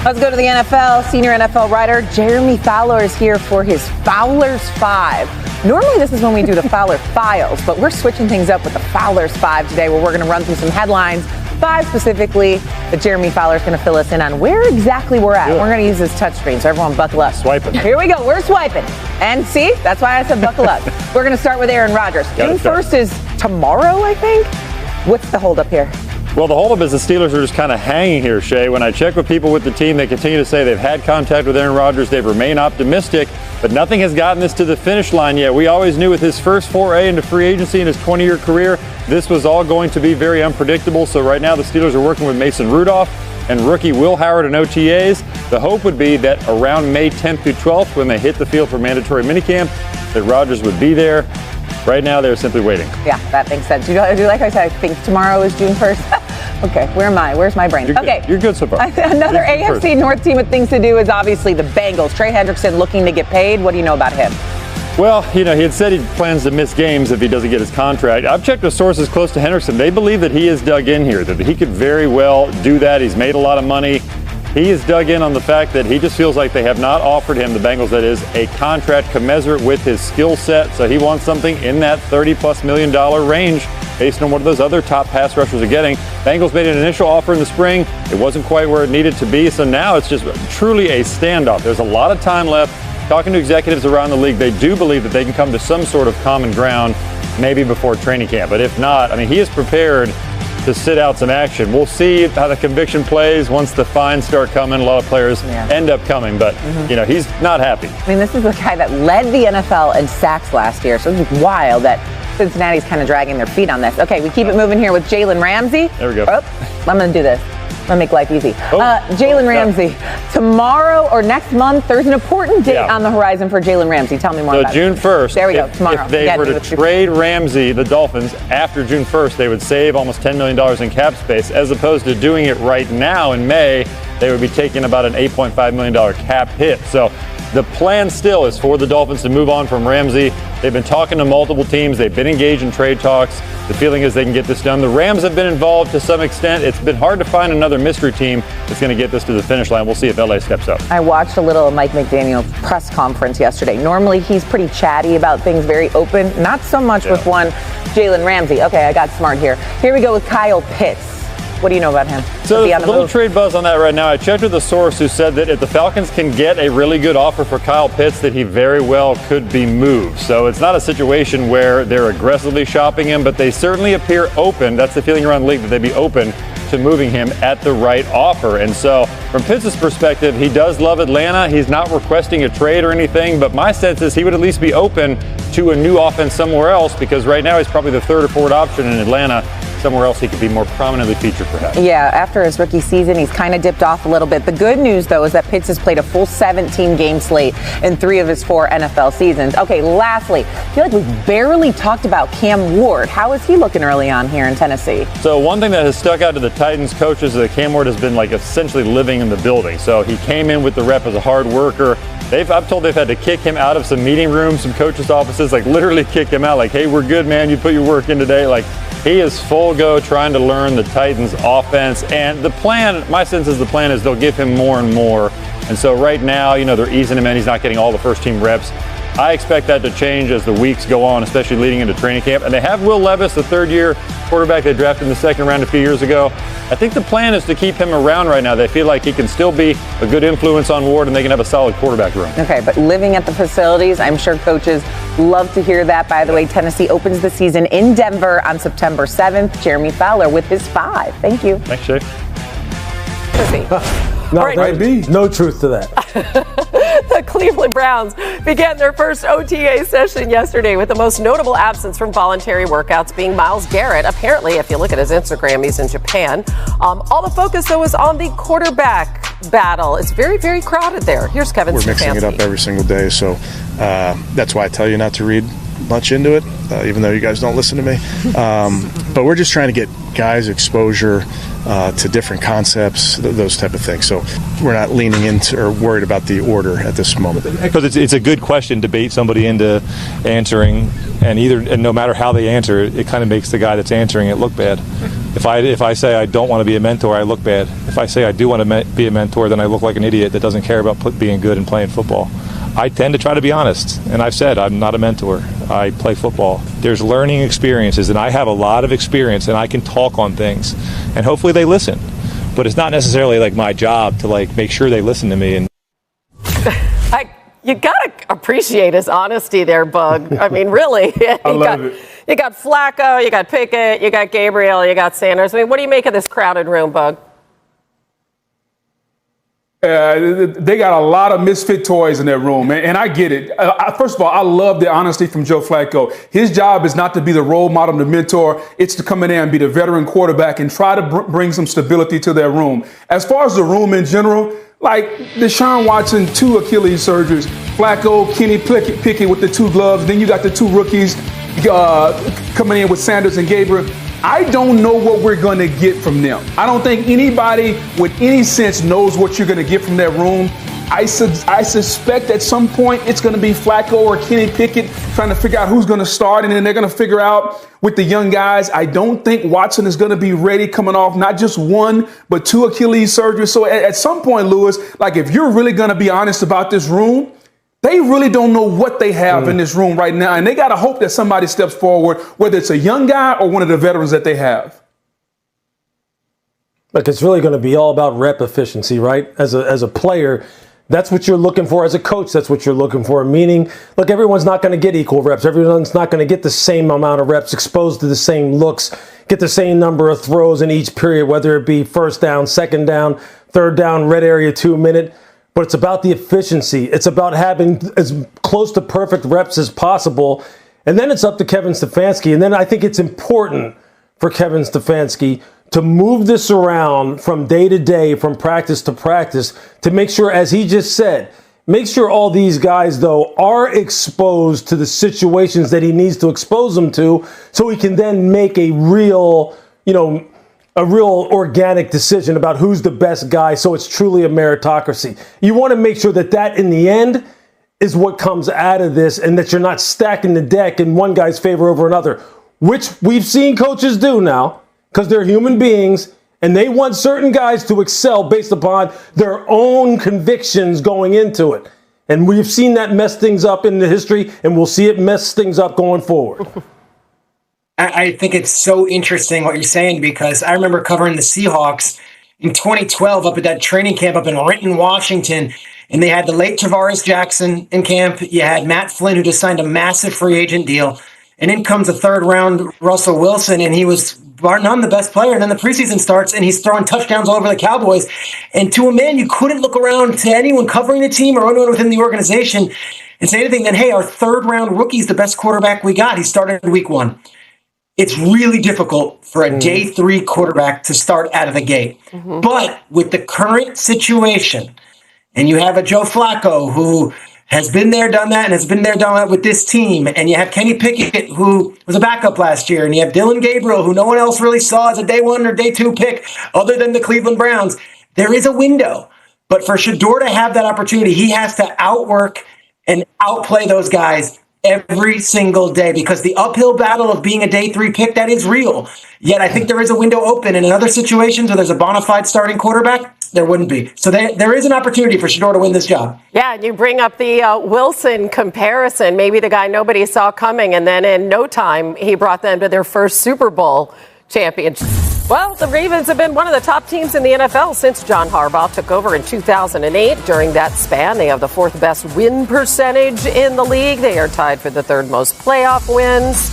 Let's go to the NFL. Senior NFL writer Jeremy Fowler is here for his Fowler's 5. Normally this is when we do the Fowler Files, but we're switching things up with the Fowler's 5 today, where we're going to run through some headlines, 5 specifically, that Jeremy Fowler is going to fill us in on where exactly we're at. We're going to use this touchscreen, so everyone buckle up. Swiping. Here we go. We're swiping. And see, that's why I said buckle up. We're going to start with Aaron Rodgers. June 1st is tomorrow, I think. What's the holdup here? Well, the holdup is the Steelers are just kind of hanging here, Shay. When I check with people with the team, they continue to say they've had contact with Aaron Rodgers. They've remained optimistic, but nothing has gotten this to the finish line yet. We always knew with his first foray into free agency in his 20-year career, this was all going to be very unpredictable. So right now the Steelers are working with Mason Rudolph and rookie Will Howard in OTAs. The hope would be that around May 10th through 12th, when they hit the field for mandatory minicamp, that Rodgers would be there. Right now, they're simply waiting. Yeah, that makes sense. Do you like I said, I think tomorrow is June 1st? Okay, where am I? Where's my brain? You're good so far. Another AFC North team with things to do is obviously the Bengals. Trey Hendrickson looking to get paid. What do you know about him? Well, he had said he plans to miss games if he doesn't get his contract. I've checked with sources close to Hendrickson. They believe that he is dug in here, that he could very well do that. He's made a lot of money. He is dug in on the fact that he just feels like they have not offered him, the Bengals that is, a contract commensurate with his skill set. So he wants something in that $30+ million range based on what those other top pass rushers are getting. Bengals made an initial offer in the spring. It wasn't quite where it needed to be. So now it's just truly a standoff. There's a lot of time left. Talking to executives around the league, they do believe that they can come to some sort of common ground maybe before training camp. But if not, he is prepared to sit out some action. We'll see how the conviction plays once the fines start coming. A lot of players end up coming, but he's not happy. This is the guy that led the NFL in sacks last year, so it's wild that Cincinnati's kind of dragging their feet on this. Okay, we keep it moving here with Jalen Ramsey. There we go. Oh, I'm going to do this. I'm going to make life easy. Jalen Ramsey, tomorrow or next month, there's an important date on the horizon for Jalen Ramsey. Tell me more about it. So June 1st. There we go, tomorrow. If they were to trade Ramsey, the Dolphins, after June 1st, they would save almost $10 million in cap space. As opposed to doing it right now in May, they would be taking about an $8.5 million cap hit. So the plan still is for the Dolphins to move on from Ramsey. They've been talking to multiple teams. They've been engaged in trade talks. The feeling is they can get this done. The Rams have been involved to some extent. It's been hard to find another mystery team that's going to get this to the finish line. We'll see if LA steps up. I watched a little Mike McDaniel's press conference yesterday. Normally he's pretty chatty about things, very open. Not so much with one Jalen Ramsey. Okay, I got smart here. Here we go with Kyle Pitts. What do you know about him? So there's a little trade buzz on that right now. I checked with a source who said that if the Falcons can get a really good offer for Kyle Pitts, that he very well could be moved. So it's not a situation where they're aggressively shopping him, but they certainly appear open. That's the feeling around the league, that they'd be open to moving him at the right offer. And so from Pitts' perspective, he does love Atlanta. He's not requesting a trade or anything, but my sense is he would at least be open to a new offense somewhere else, because right now he's probably the third or fourth option in Atlanta. Somewhere else he could be more prominently featured perhaps. Yeah, after his rookie season, he's kind of dipped off a little bit. The good news, though, is that Pitts has played a full 17-game slate in 3 of his 4 NFL seasons. Okay, lastly, I feel like we've barely talked about Cam Ward. How is he looking early on here in Tennessee? So one thing that has stuck out to the Titans coaches is that Cam Ward has been essentially living in the building. So he came in with the rep as a hard worker. I'm told they've had to kick him out of some meeting rooms, some coaches' offices, literally kick him out. Hey, we're good, man. You put your work in today. He is full go trying to learn the Titans offense. And the plan, my sense is the plan is they'll give him more and more. And so right now, they're easing him in. He's not getting all the first team reps. I expect that to change as the weeks go on, especially leading into training camp. And they have Will Levis, the 3rd-year quarterback they drafted in the 2nd round a few years ago. I think the plan is to keep him around right now. They feel like he can still be a good influence on Ward, and they can have a solid quarterback room. Okay, but living at the facilities, I'm sure coaches love to hear that. By the way, Tennessee opens the season in Denver on September 7th. Jeremy Fowler with his 5. Thank you. Thanks, Shay. There'd be no truth to that. The Cleveland Browns began their first OTA session yesterday with the most notable absence from voluntary workouts being Myles Garrett. Apparently, if you look at his Instagram, he's in Japan. All the focus, though, is on the quarterback battle. It's very, very crowded there. Here's Kevin Stefanski. We're mixing it up every single day, so that's why I tell you not to read much into it, even though you guys don't listen to me. But we're just trying to get guys exposure to different concepts, those type of things. So we're not leaning into or worried about the order at this moment. Because it's a good question to bait somebody into answering, and no matter how they answer it, it kind of makes the guy that's answering it look bad. If I say I don't want to be a mentor, I look bad. If I say I do want to be a mentor, then I look like an idiot that doesn't care about being good and playing football. I tend to try to be honest, and I've said I'm not a mentor. I play football. There's learning experiences, and I have a lot of experience, and I can talk on things, and hopefully they listen. But it's not necessarily like my job to like make sure they listen to me. And you gotta appreciate his honesty there, Bug. I mean, really. I love it. You got Flacco, you got Pickett, you got Gabriel, you got Sanders. I mean, what do you make of this crowded room, Bug? They got a lot of misfit toys in that room, and I get it. First of all, I love the honesty from Joe Flacco. His job is not to be the role model, the mentor. It's to come in there and be the veteran quarterback and try to bring some stability to their room. As far as the room in general, like Deshaun Watson, 2 Achilles surgeries, Flacco, Kenny Pickett with the 2 gloves, then you got the 2 rookies coming in with Sanders and Gabriel. I don't know what we're going to get from them. I don't think anybody with any sense knows what you're going to get from that room. I suspect at some point it's going to be Flacco or Kenny Pickett trying to figure out who's going to start, and then they're going to figure out with the young guys. I don't think Watson is going to be ready coming off not just 1, but 2 Achilles surgeries. So at some point, Lewis, like if you're really going to be honest about this room, they really don't know what they have in this room right now, and they got to hope that somebody steps forward, whether it's a young guy or one of the veterans that they have. Look, it's really going to be all about rep efficiency, right? As a player, that's what you're looking for. As a coach, that's what you're looking for. Meaning, look, everyone's not going to get equal reps. Everyone's not going to get the same amount of reps, exposed to the same looks, get the same number of throws in each period, whether it be first down, second down, third down, red area 2 minute. But it's about the efficiency. It's about having as close to perfect reps as possible. And then it's up to Kevin Stefanski. And then I think it's important for Kevin Stefanski to move this around from day to day, from practice to practice, to make sure, as he just said, make sure all these guys, though, are exposed to the situations that he needs to expose them to, so he can then make a real, a real organic decision about who's the best guy, so it's truly a meritocracy. You want to make sure that in the end is what comes out of this, and that you're not stacking the deck in one guy's favor over another, which we've seen coaches do now, because they're human beings, and they want certain guys to excel based upon their own convictions going into it. And we've seen that mess things up in the history, and we'll see it mess things up going forward. I think it's so interesting what you're saying, because I remember covering the Seahawks in 2012 up at that training camp up in Renton, Washington, and they had the late Tavares Jackson in camp. You had Matt Flynn, who just signed a massive free agent deal, and in comes a 3rd round Russell Wilson, and he was bar none the best player. And then the preseason starts, and he's throwing touchdowns all over the Cowboys. And to a man, you couldn't look around to anyone covering the team or anyone within the organization and say anything than, hey, our 3rd round rookie's the best quarterback we got. He started week 1. It's really difficult for a day 3 quarterback to start out of the gate. But with the current situation, and you have a Joe Flacco who has been there, done that, and has been there, done that with this team, and you have Kenny Pickett, who was a backup last year, and you have Dylan Gabriel, who no one else really saw as a day 1 or day 2 pick other than the Cleveland Browns. There is a window. But for Shedeur to have that opportunity, he has to outwork and outplay those guys every single day, because the uphill battle of being a day 3 pick, that is real. Yet I think there is a window open, and in other situations where there's a bona fide starting quarterback, there wouldn't be. So there is an opportunity for Shedeur to win this job. Yeah, and you bring up the Wilson comparison, maybe the guy nobody saw coming, and then in no time he brought them to their first Super Bowl championship. Well, the Ravens have been one of the top teams in the NFL since John Harbaugh took over in 2008. During that span, they have the 4th best win percentage in the league. They are tied for the 3rd most playoff wins.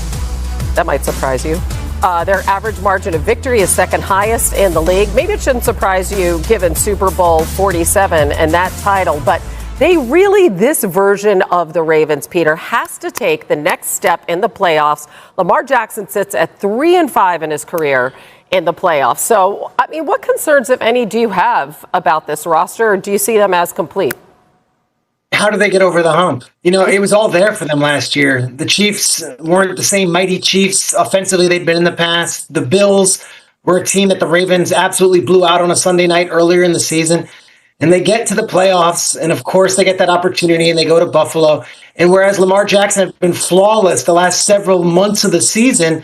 That might surprise you. Their average margin of victory is 2nd highest in the league. Maybe it shouldn't surprise you given Super Bowl 47 and that title, but this version of the Ravens, Peter, has to take the next step in the playoffs. Lamar Jackson sits at 3-5 in his career in the playoffs. So, I mean, what concerns, if any, do you have about this roster, or do you see them as complete? How do they get over the hump? It was all there for them last year. The Chiefs weren't the same mighty Chiefs offensively they'd been in the past. The Bills were a team that the Ravens absolutely blew out on a Sunday night earlier in the season. And they get to the playoffs, and of course they get that opportunity, and they go to Buffalo. And whereas Lamar Jackson has been flawless the last several months of the season,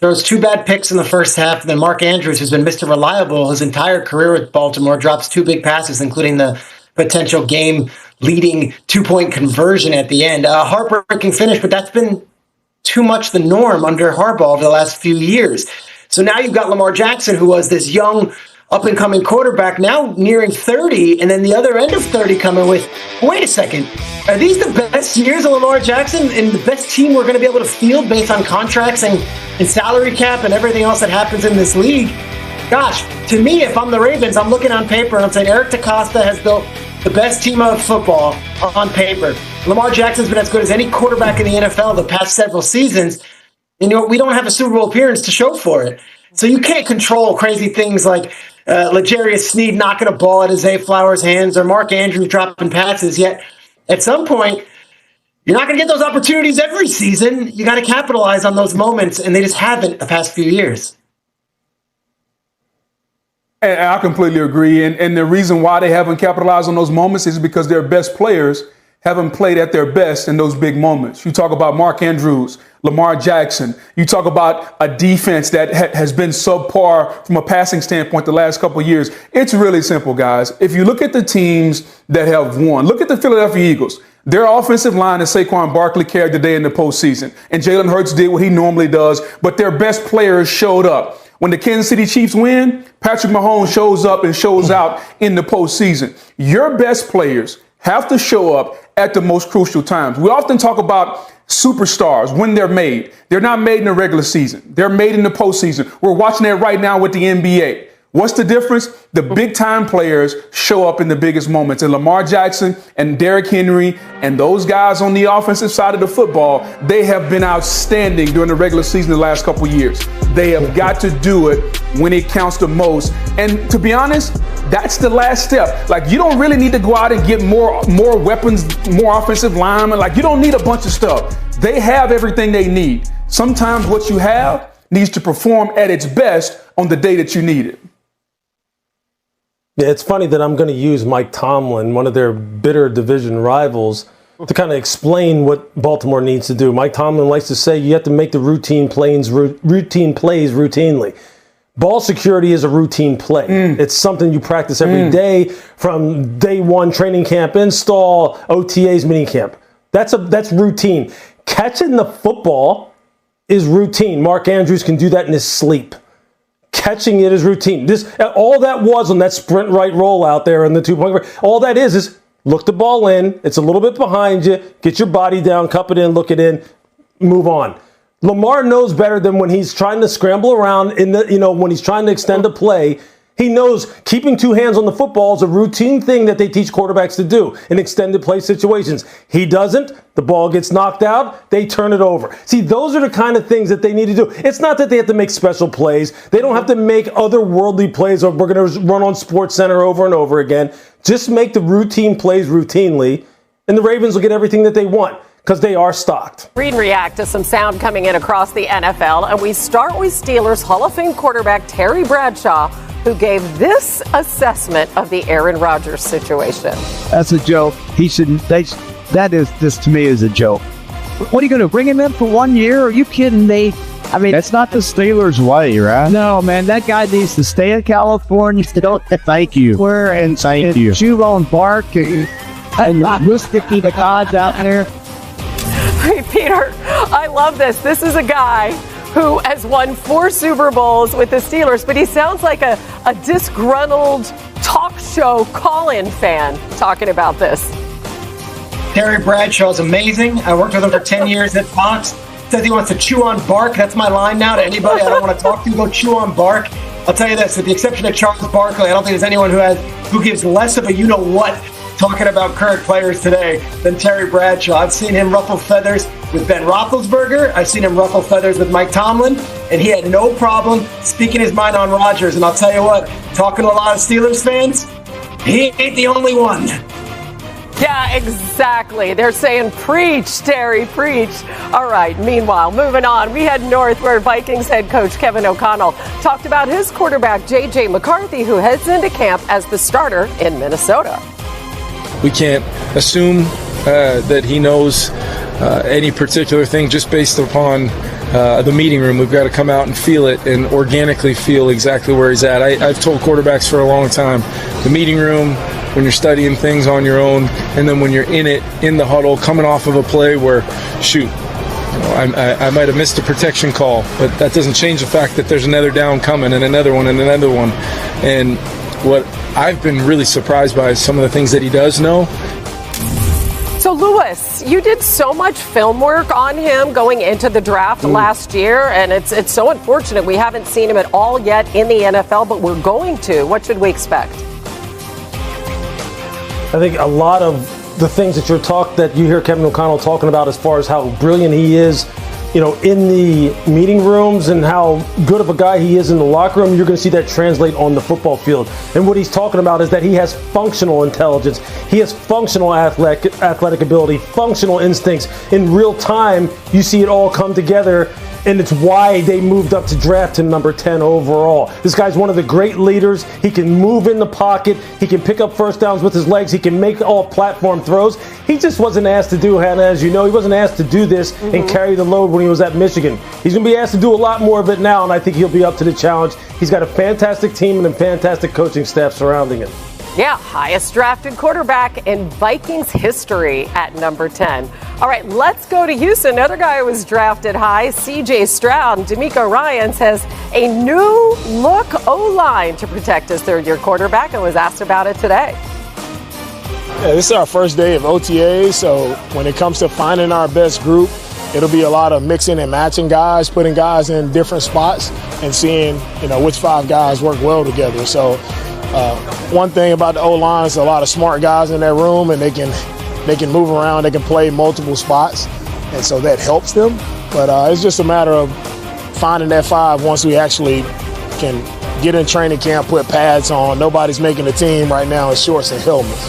throws 2 bad picks in the first half, and then Mark Andrews, who's been Mr. Reliable his entire career with Baltimore, drops 2 big passes, including the potential game-leading 2-point conversion at the end. Heartbreaking finish, but that's been too much the norm under Harbaugh over the last few years. So now you've got Lamar Jackson, who was this young, up-and-coming quarterback, now nearing 30, and then the other end of 30 coming with, wait a second, are these the best years of Lamar Jackson and the best team we're going to be able to field based on contracts and salary cap and everything else that happens in this league? Gosh, to me, if I'm the Ravens, I'm looking on paper and I'm saying Eric DeCosta has built the best team of football on paper. Lamar Jackson's been as good as any quarterback in the NFL the past several seasons. And we don't have a Super Bowl appearance to show for it. So you can't control crazy things like L'Jarius Sneed knocking a ball out of Zay Flowers' hands or Mark Andrews dropping passes. Yet at some point, you're not going to get those opportunities every season. You got to capitalize on those moments, and they just haven't the past few years. And I completely agree. And the reason why they haven't capitalized on those moments is because their best players haven't played at their best in those big moments. You talk about Mark Andrews, Lamar Jackson. You talk about a defense that has been subpar from a passing standpoint the last couple of years. It's really simple, guys. If you look at the teams that have won, look at the Philadelphia Eagles. Their offensive line is Saquon Barkley carried the day in the postseason. And Jalen Hurts did what he normally does, but their best players showed up. When the Kansas City Chiefs win, Patrick Mahomes shows up and shows out in the postseason. Your best players have to show up at the most crucial times. We often talk about superstars when they're made. They're not made in the regular season. They're made in the postseason. We're watching that right now with the NBA. What's the difference? The big time players show up in the biggest moments. And Lamar Jackson and Derrick Henry and those guys on the offensive side of the football, they have been outstanding during the regular season the last couple of years. They have got to do it when it counts the most. And to be honest, that's the last step. Like, you don't really need to go out and get more weapons, more offensive linemen. Like, you don't need a bunch of stuff. They have everything they need. Sometimes what you have needs to perform at its best on the day that you need it. Yeah, it's funny that I'm going to use Mike Tomlin, one of their bitter division rivals, to kind of explain what Baltimore needs to do. Mike Tomlin likes to say you have to make the routine plays routinely. Ball security is a routine play. It's something you practice every day from day one, training camp, install, OTAs, minicamp. That's routine. Catching the football is routine. Mark Andrews can do that in his sleep. Catching it is routine. All that was on that sprint right roll out there in the 2-point. All that is look the ball in. It's a little bit behind you. Get your body down, cup it in, look it in, move on. Lamar knows better than when he's trying to scramble around when he's trying to extend a play. He knows keeping 2 hands on the football is a routine thing that they teach quarterbacks to do in extended play situations. He doesn't. The ball gets knocked out. They turn it over. See, those are the kind of things that they need to do. It's not that they have to make special plays. They don't have to make otherworldly plays or we're going to run on SportsCenter over and over again. Just make the routine plays routinely, and the Ravens will get everything that they want, because they are stocked. Read and react to some sound coming in across the NFL, and we start with Steelers Hall of Fame quarterback Terry Bradshaw, who gave this assessment of the Aaron Rodgers situation. That's a joke. This to me is a joke. What are you going to bring him in for 1 year? Are you kidding me? I mean, that's not the Steelers' way, right? No, man, that guy needs to stay in California. Thank you. Thank you. Chew on bark and not sticky the gods out there. Hey, Peter, I love this. This is a guy who has won 4 Super Bowls with the Steelers, but he sounds like a disgruntled talk show call-in fan talking about this. Terry Bradshaw is amazing. I worked with him for 10 years at Fox. Says he wants to chew on bark. That's my line now to anybody I don't want to talk to. Go chew on bark. I'll tell you this, with the exception of Charles Barkley, I don't think there's anyone who gives less of a you-know-what talking about current players today than Terry Bradshaw. I've seen him ruffle feathers with Ben Roethlisberger. I've seen him ruffle feathers with Mike Tomlin, and he had no problem speaking his mind on Rodgers. And I'll tell you what, talking to a lot of Steelers fans, he ain't the only one. Yeah, exactly. They're saying, preach, Terry, preach. All right, meanwhile, moving on, we head north where Vikings head coach Kevin O'Connell talked about his quarterback, J.J. McCarthy, who heads into camp as the starter in Minnesota. We can't assume that he knows any particular thing just based upon the meeting room. We've got to come out and feel it and organically feel exactly where he's at. I've told quarterbacks for a long time, the meeting room, when you're studying things on your own, and then when you're in it, in the huddle, coming off of a play where, I might have missed a protection call, but that doesn't change the fact that there's another down coming and another one and another one. And what I've been really surprised by is some of the things that he does know. So, Lewis, you did so much film work on him going into the draft last year, and it's so unfortunate we haven't seen him at all yet in the NFL, but we're going to. What should we expect? I think a lot of the things that you hear Kevin O'Connell talking about as far as how brilliant he is, in the meeting rooms and how good of a guy he is in the locker room, you're going to see that translate on the football field. And what he's talking about is that he has functional intelligence. He has functional athletic ability, functional instincts. In real time, you see it all come together. And it's why they moved up to draft him number 10 overall. This guy's one of the great leaders. He can move in the pocket. He can pick up first downs with his legs. He can make all platform throws. He just wasn't asked to do, Hannah, as you know, he wasn't asked to do this and carry the load when he was at Michigan. He's going to be asked to do a lot more of it now, and I think he'll be up to the challenge. He's got a fantastic team and a fantastic coaching staff surrounding him. Yeah, highest drafted quarterback in Vikings history at number 10. All right, let's go to Houston. Another guy who was drafted high, C.J. Stroud. DeMeco Ryans has a new look O-line to protect his third-year quarterback and was asked about it today. Yeah, this is our first day of OTAs, so when it comes to finding our best group, it'll be a lot of mixing and matching guys, putting guys in different spots and seeing, which 5 guys work well together. So one thing about the O-line is a lot of smart guys in that room, and they can move around, they can play multiple spots, and so that helps them. But it's just a matter of finding that 5 once we actually can get in training camp, put pads on. Nobody's making the team right now in shorts and helmets.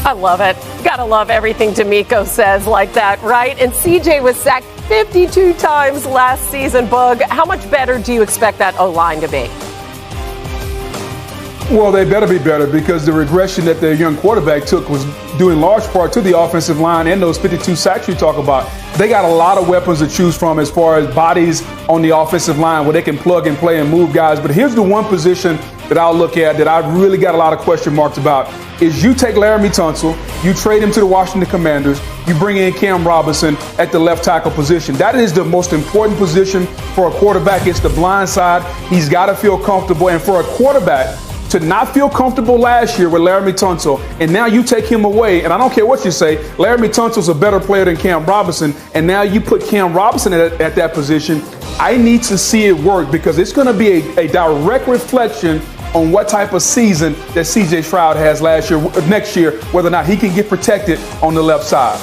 I love it. Gotta love everything DeMeco says like that, right? And CJ was sacked 52 times last season, Bug. How much better do you expect that O-line to be? Well, they better be better because the regression that their young quarterback took was due in large part to the offensive line and those 52 sacks you talk about. They got a lot of weapons to choose from as far as bodies on the offensive line where they can plug and play and move guys. But here's the one position that I'll look at that I've really got a lot of question marks about is you take Laramie Tunsil, you trade him to the Washington Commanders, you bring in Cam Robinson at the left tackle position. That is the most important position for a quarterback. It's the blind side. He's got to feel comfortable. And for a quarterback to not feel comfortable last year with Laramie Tunsil, and now you take him away, and I don't care what you say, Laramie Tunsil's a better player than Cam Robinson, and now you put Cam Robinson at that position, I need to see it work because it's going to be a direct reflection on what type of season that C.J. Stroud has next year, whether or not he can get protected on the left side.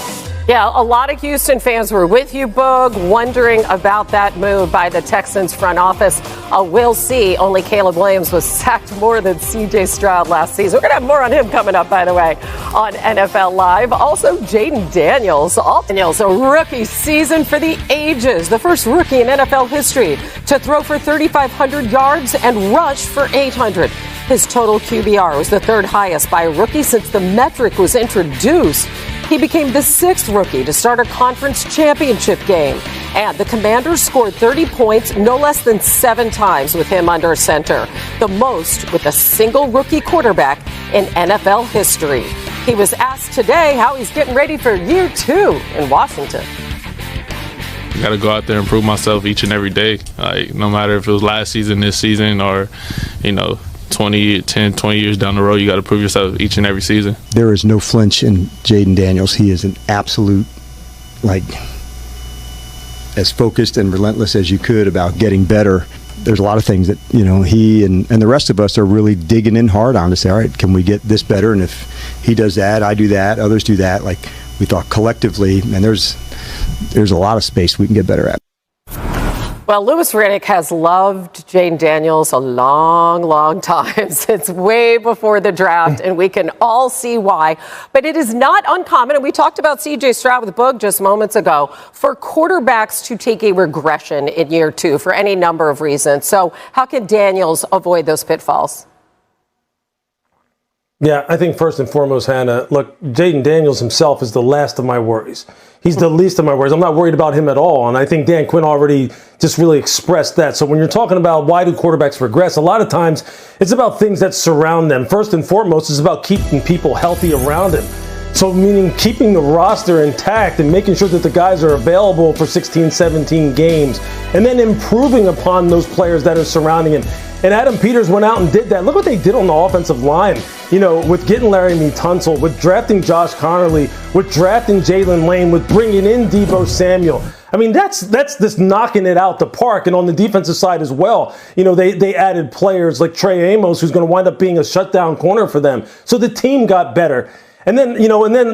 Yeah, a lot of Houston fans were with you, Boog, wondering about that move by the Texans front office. We'll see. Only Caleb Williams was sacked more than C.J. Stroud last season. We're going to have more on him coming up, by the way, on NFL Live. Also, Jaden Daniels. A rookie season for the ages. The first rookie in NFL history to throw for 3,500 yards and rush for 800. His total QBR was the third highest by a rookie since the metric was introduced. He became the 6th rookie to start a conference championship game. And the Commanders scored 30 points no less than 7 times with him under center, the most with a single rookie quarterback in NFL history. He was asked today how he's getting ready for year 2 in Washington. I got to go out there and prove myself each and every day. No matter if it was last season, this season, or, 20 years down the road, you got to prove yourself each and every season. There is no flinch in Jaden Daniels. He is an absolute, as focused and relentless as you could about getting better. There's a lot of things that, he and the rest of us are really digging in hard on to say, all right, can we get this better? And if he does that, I do that, others do that. We thought collectively, and there's a lot of space we can get better at. Well, Louis Riddick has loved Jaden Daniels a long, long time, since way before the draft, and we can all see why. But it is not uncommon, and we talked about C.J. Stroud with Boog just moments ago, for quarterbacks to take a regression in year 2 for any number of reasons. So how can Daniels avoid those pitfalls? Yeah, I think first and foremost, Hannah, look, Jaden Daniels himself is the last of my worries. He's the least of my worries. I'm not worried about him at all. And I think Dan Quinn already just really expressed that. So when you're talking about why do quarterbacks regress, a lot of times it's about things that surround them. First and foremost, it's about keeping people healthy around him. So meaning keeping the roster intact and making sure that the guys are available for 16, 17 games, and then improving upon those players that are surrounding him. And Adam Peters went out and did that. Look what they did on the offensive line, with getting Larry Tunsil, with drafting Josh Connerly, with drafting Jalen Lane, with bringing in Deebo Samuel. I mean, that's just knocking it out the park. And on the defensive side as well, they added players like Trey Amos, who's going to wind up being a shutdown corner for them. So the team got better. And then,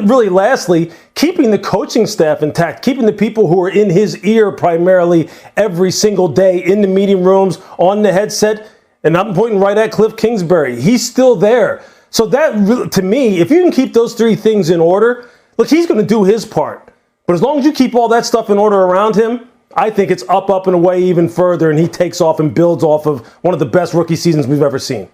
really lastly, keeping the coaching staff intact, keeping the people who are in his ear primarily every single day in the meeting rooms, on the headset. And I'm pointing right at Cliff Kingsbury. He's still there. So that, to me, if you can keep those three things in order, look, he's going to do his part. But as long as you keep all that stuff in order around him, I think it's up and away even further, and he takes off and builds off of one of the best rookie seasons we've ever seen.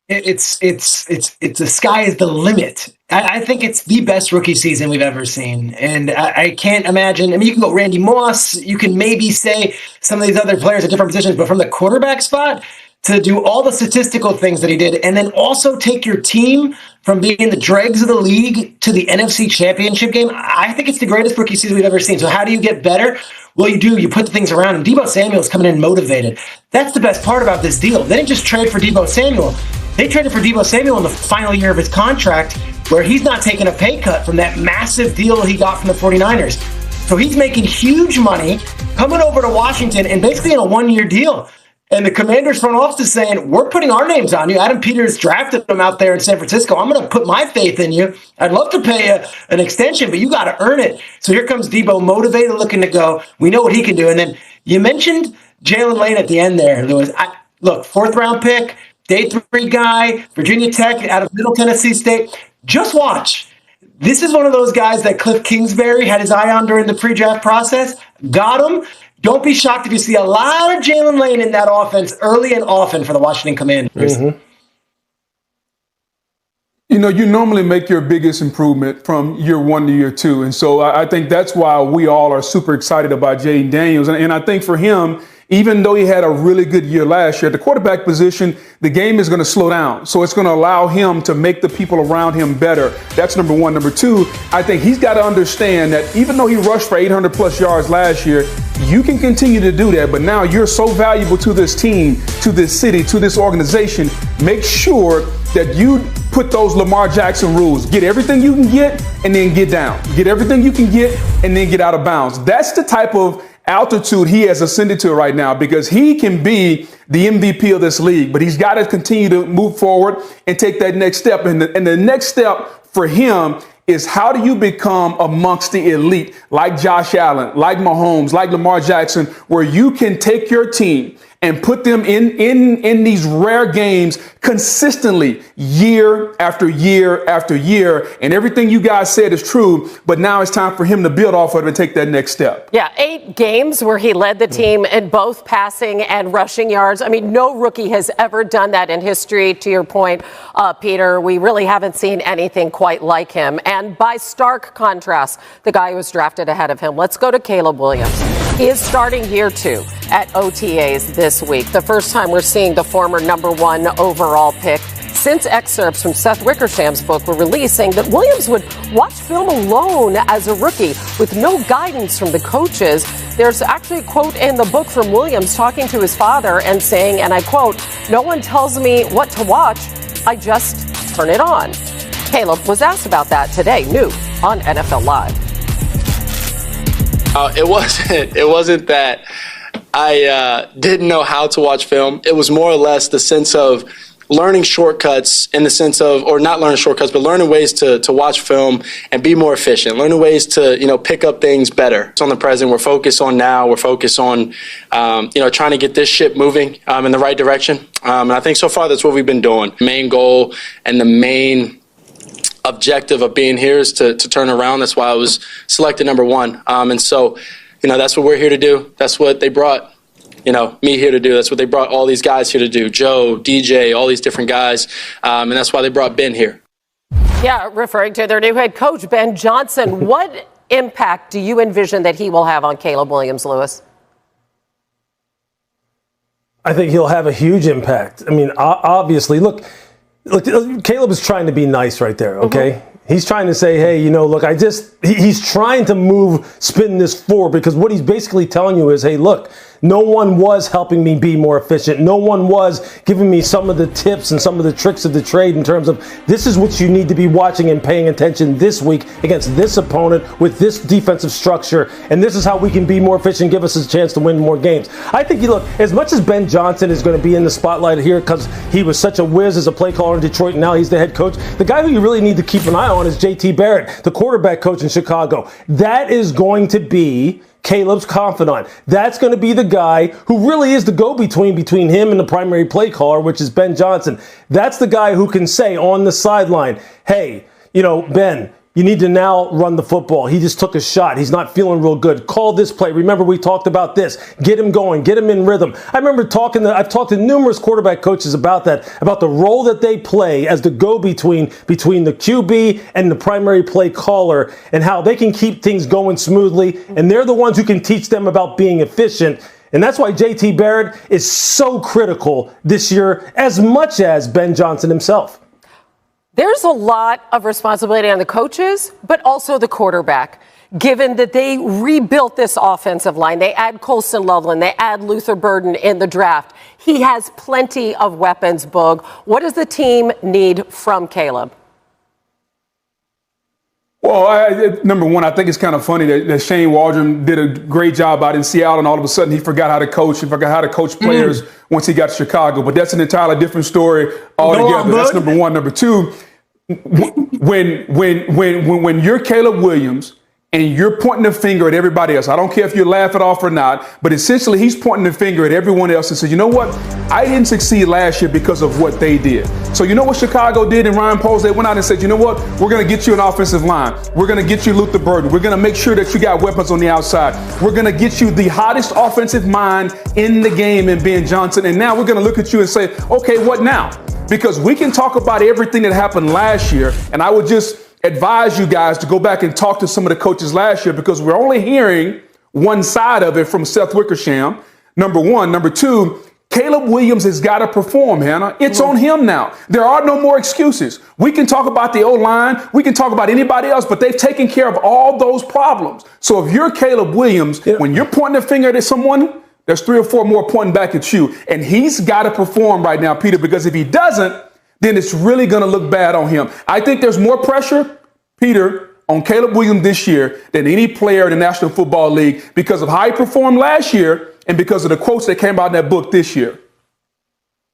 It's the sky is the limit. I think it's the best rookie season we've ever seen. And I can't imagine. I mean, you can go Randy Moss. You can maybe say some of these other players at different positions, but from the quarterback spot to do all the statistical things that he did, and then also take your team from being the dregs of the league to the NFC Championship game, I think it's the greatest rookie season we've ever seen. So how do you get better? Well, you put the things around him. Deebo Samuel's coming in motivated. That's the best part about this deal. They didn't just trade for Deebo Samuel. They traded for Deebo Samuel in the final year of his contract, where he's not taking a pay cut from that massive deal he got from the 49ers. So he's making huge money, coming over to Washington, and basically in a one-year deal. And the Commanders front office is saying, we're putting our names on you. Adam Peters drafted him out there in San Francisco. I'm going to put my faith in you. I'd love to pay an extension, but you got to earn it. So here comes Deebo, motivated, looking to go. We know what he can do. And then you mentioned Jalen Lane at the end there, Lewis. Look, 4th-round pick, day 3 guy, Virginia Tech out of Middle Tennessee State. Just watch. This is one of those guys that Cliff Kingsbury had his eye on during the pre-draft process. Got him. Don't be shocked if you see a lot of Jalen Lane in that offense early and often for the Washington Commanders. Mm-hmm. You normally make your biggest improvement from year 1 to year 2. And so I think that's why we all are super excited about Jaden Daniels. And I think for him, even though he had a really good year last year, at the quarterback position, the game is going to slow down. So it's going to allow him to make the people around him better. That's number one. Number two, I think he's got to understand that even though he rushed for 800 plus yards last year, you can continue to do that. But now you're so valuable to this team, to this city, to this organization. Make sure that you put those Lamar Jackson rules. Get everything you can get and then get down. Get everything you can get and then get out of bounds. That's the type of altitude he has ascended to right now, because he can be the MVP of this league, but he's got to continue to move forward and take that next step. And the next step for him is, how do you become amongst the elite, like Josh Allen, like Mahomes, like Lamar Jackson, where you can take your team and put them in these rare games consistently, year after year after year. And everything you guys said is true, but now it's time for him to build off of it and take that next step. Yeah, 8 games where he led the team in both passing and rushing yards. I mean, no rookie has ever done that in history. To your point, Peter, we really haven't seen anything quite like him. And by stark contrast, the guy who was drafted ahead of him. Let's go to Caleb Williams. He is starting year 2 at OTAs this week. The first time we're seeing the former number 1 overall pick since excerpts from Seth Wickersham's book were released saying that Williams would watch film alone as a rookie with no guidance from the coaches. There's actually a quote in the book from Williams talking to his father and saying, and I quote, "No one tells me what to watch. I just turn it on." Caleb was asked about that today, new on NFL Live. It wasn't that I didn't know how to watch film. It was more or less the sense of learning shortcuts, in the sense of, or not learning shortcuts, but learning ways to watch film and be more efficient, learning ways to, pick up things better. It's on the present. We're focused on now. We're focused on, trying to get this ship moving in the right direction. And I think so far that's what we've been doing. The main goal and the main objective of being here is to turn around. That's why I was selected number 1. And so, that's what we're here to do. That's what they brought me here to do. That's what they brought all these guys here to do. Joe, DJ, all these different guys. And that's why they brought Ben here. Yeah, referring to their new head coach, Ben Johnson. What impact do you envision that he will have on Caleb Williams, Lewis? I think he'll have a huge impact. I mean, obviously, look, Caleb is trying to be nice right there, okay? Mm-hmm. He's trying to say, hey, look, he's trying to spin this forward, because what he's basically telling you is, hey, look, no one was helping me be more efficient. No one was giving me some of the tips and some of the tricks of the trade in terms of this is what you need to be watching and paying attention this week against this opponent with this defensive structure. And this is how we can be more efficient, give us a chance to win more games. I think, look, as much as Ben Johnson is going to be in the spotlight here because he was such a whiz as a play caller in Detroit and now he's the head coach, the guy who you really need to keep an eye on is JT Barrett, the quarterback coach in Chicago. That is going to be Caleb's confidant. That's going to be the guy who really is the go-between between him and the primary play caller, which is Ben Johnson. That's the guy who can say on the sideline, hey, Ben, you need to now run the football. He just took a shot. He's not feeling real good. Call this play. Remember, we talked about this. Get him going. Get him in rhythm. I remember I've talked to numerous quarterback coaches about that, about the role that they play as the go-between between the QB and the primary play caller and how they can keep things going smoothly. And they're the ones who can teach them about being efficient. And that's why JT Barrett is so critical this year, as much as Ben Johnson himself. There's a lot of responsibility on the coaches, but also the quarterback, given that they rebuilt this offensive line. They add Colston Loveland. They add Luther Burden in the draft. He has plenty of weapons, Boog. What does the team need from Caleb? Well, number one, I think it's kind of funny that Shane Waldron did a great job out in Seattle, and all of a sudden he forgot how to coach. He forgot how to coach players once he got to Chicago. But that's an entirely different story altogether. That's number one. Number two, when you're Caleb Williams and you're pointing the finger at everybody else, I don't care if you laugh it off or not, but essentially he's pointing the finger at everyone else and says, you know what? I didn't succeed last year because of what they did. So you know what Chicago did and Ryan Poles? They went out and said, you know what? We're going to get you an offensive line. We're going to get you Luther Burden. We're going to make sure that you got weapons on the outside. We're going to get you the hottest offensive mind in the game in Ben Johnson. And now we're going to look at you and say, okay, what now? Because we can talk about everything that happened last year, and I would just advise you guys to go back and talk to some of the coaches last year, because we're only hearing one side of it from Seth Wickersham, number one. Number two, Caleb Williams has got to perform, Hannah. It's on him now. There are no more excuses. We can talk about the O-line. We can talk about anybody else, but they've taken care of all those problems. So if you're Caleb Williams, when you're pointing the finger at someone, there's 3 or 4 more pointing back at you. And he's got to perform right now, Peter, because if he doesn't, then it's really going to look bad on him. I think there's more pressure, Peter, on Caleb Williams this year than any player in the National Football League because of how he performed last year and because of the quotes that came out in that book this year.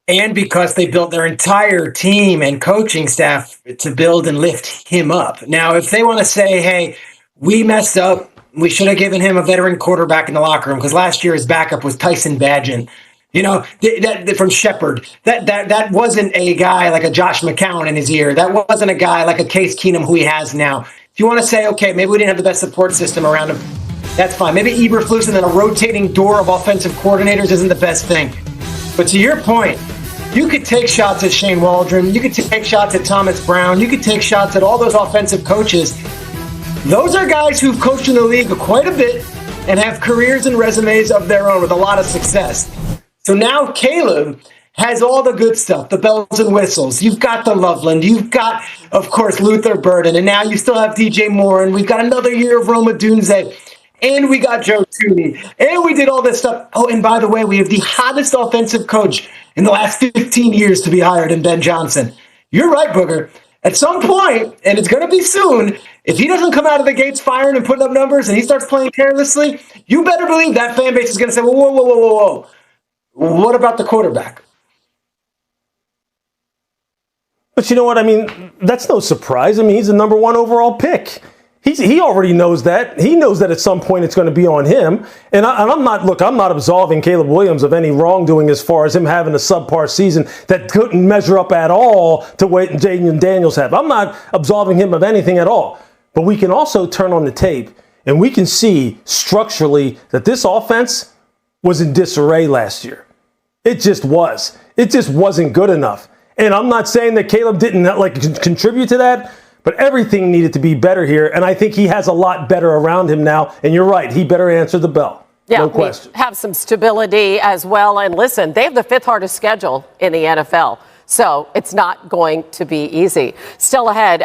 And because they built their entire team and coaching staff to build and lift him up. Now, if they want to say, hey, we messed up, we should have given him a veteran quarterback in the locker room, because last year his backup was Tyson Bagent. That from Shepherd. That wasn't a guy like a Josh McCown in his ear. That wasn't a guy like a Case Keenum who he has now. If you want to say, okay, maybe we didn't have the best support system around him, that's fine. Maybe Eberflus and then a rotating door of offensive coordinators isn't the best thing. But to your point, you could take shots at Shane Waldron. You could take shots at Thomas Brown. You could take shots at all those offensive coaches. Those are guys who've coached in the league quite a bit and have careers and resumes of their own with a lot of success. So now Caleb has all the good stuff, the bells and whistles. You've got the Loveland. You've got, of course, Luther Burden. And now you still have DJ Moore. And we've got another year of Roma Dunze. And we got Joe Tooney. And we did all this stuff. Oh, and by the way, we have the hottest offensive coach in the last 15 years to be hired in Ben Johnson. You're right, Booger. At some point, and it's going to be soon, if he doesn't come out of the gates firing and putting up numbers and he starts playing carelessly, you better believe that fan base is going to say, whoa. What about the quarterback? But you know what? I mean, that's no surprise. I mean, he's the number 1 overall pick. He already knows that. He knows that at some point it's going to be on him. And I'm not absolving Caleb Williams of any wrongdoing as far as him having a subpar season that couldn't measure up at all to what Jaden Daniels have. I'm not absolving him of anything at all. But we can also turn on the tape and we can see structurally that this offense was in disarray last year. It just was. It just wasn't good enough. And I'm not saying that Caleb didn't contribute to that, but everything needed to be better here. And I think he has a lot better around him now. And you're right, he better answer the bell. Yeah, no question. Have some stability as well. And listen, they have the 5th hardest schedule in the NFL. So it's not going to be easy. Still ahead.